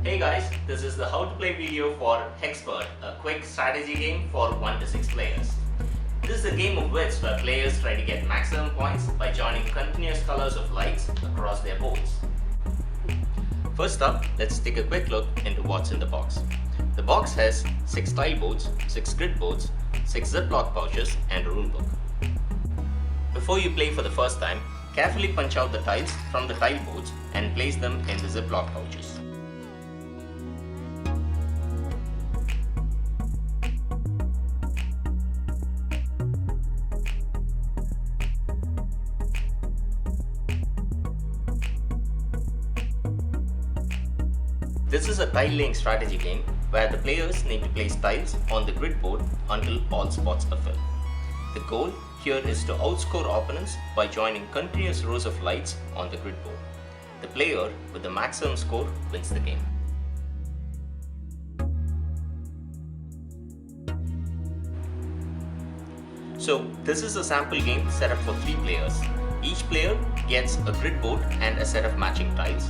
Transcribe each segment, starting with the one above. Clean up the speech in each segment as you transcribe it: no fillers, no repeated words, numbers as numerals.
Hey guys, this is the how to play video for Hexpert, a quick strategy game for 1 to 6 players. This is a game of wits where players try to get maximum points by joining continuous colors of lights across their boards. First up, let's take a quick look into what's in the box. The box has 6 tile boards, 6 grid boards, 6 ziploc pouches and a rulebook. Before you play for the first time, carefully punch out the tiles from the tile boards and place them in the ziploc pouches. This is a tile laying strategy game where the players need to place tiles on the grid board until all spots are filled. The goal here is to outscore opponents by joining continuous rows of lights on the grid board. The player with the maximum score wins the game. So this is a sample game set up for 3 players. Each player gets a grid board and a set of matching tiles.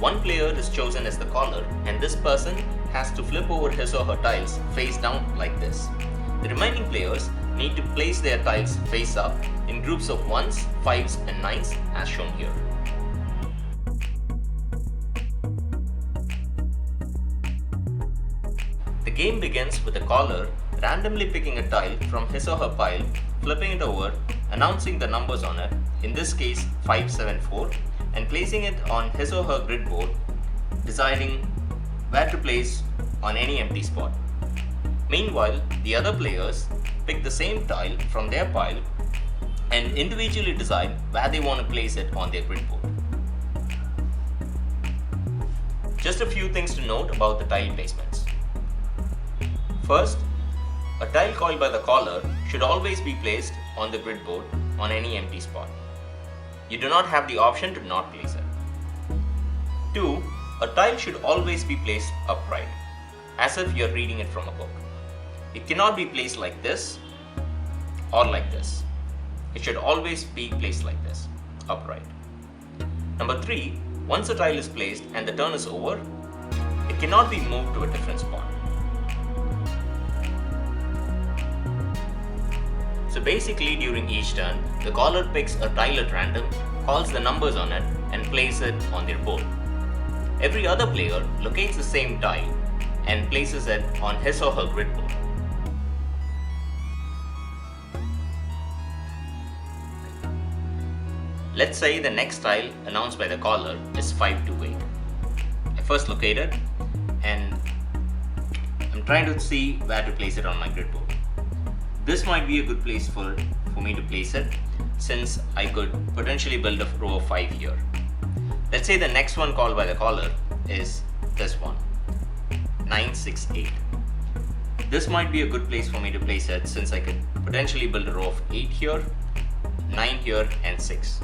One player is chosen as the caller, and this person has to flip over his or her tiles face down like this. The remaining players need to place their tiles face up in groups of 1s, 5s and 9s as shown here. The game begins with the caller randomly picking a tile from his or her pile, flipping it over, announcing the numbers on it, in this case 574, and placing it on his or her grid board, deciding where to place on any empty spot. Meanwhile, the other players pick the same tile from their pile and individually decide where they want to place it on their grid board. Just a few things to note about the tile placements. First, a tile called by the caller should always be placed on the grid board on any empty spot. You do not have the option to not place it. 2. A tile should always be placed upright, as if you are reading it from a book. It cannot be placed like this or like this. It should always be placed like this, upright. Number 3. Once a tile is placed and the turn is over, it cannot be moved to a different spot. So basically, during each turn, the caller picks a tile at random, calls the numbers on it and places it on their board. Every other player locates the same tile and places it on his or her grid board. Let's say the next tile announced by the caller is 528. I first locate it and I'm trying to see where to place it on my grid board. This might be a good place for me to place it, since I could potentially build a row of 5 here. Let's say the next one called by the caller is this one, 968. This might be a good place for me to place it, since I could potentially build a row of 8 here, 9 here and 6.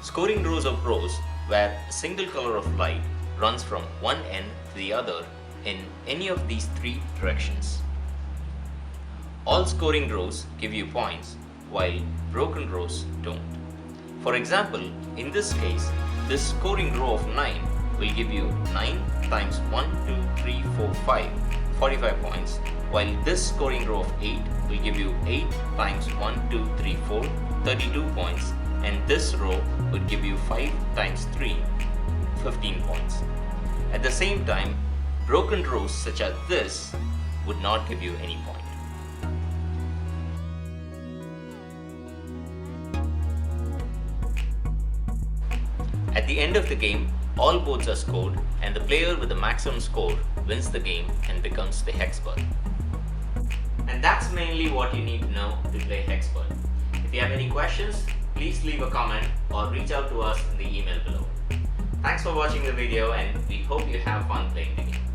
Scoring rows of rows where a single color of light runs from one end to the other in any of these 3 directions. All scoring rows give you points, while broken rows don't. For example, in this case, this scoring row of 9 will give you 9 times 1, 2, 3, 4, 5, 45 points, while this scoring row of 8 will give you 8 times 1, 2, 3, 4, 32 points, and this row would give you 5 times 3, 15 points. At the same time, broken rows such as this would not give you any point. At the end of the game, all boards are scored and the player with the maximum score wins the game and becomes the Hexpert. And that's mainly what you need to know to play you have any questions, please leave a comment or reach out to us in the email below. Thanks for watching the video and we hope you have fun playing the game.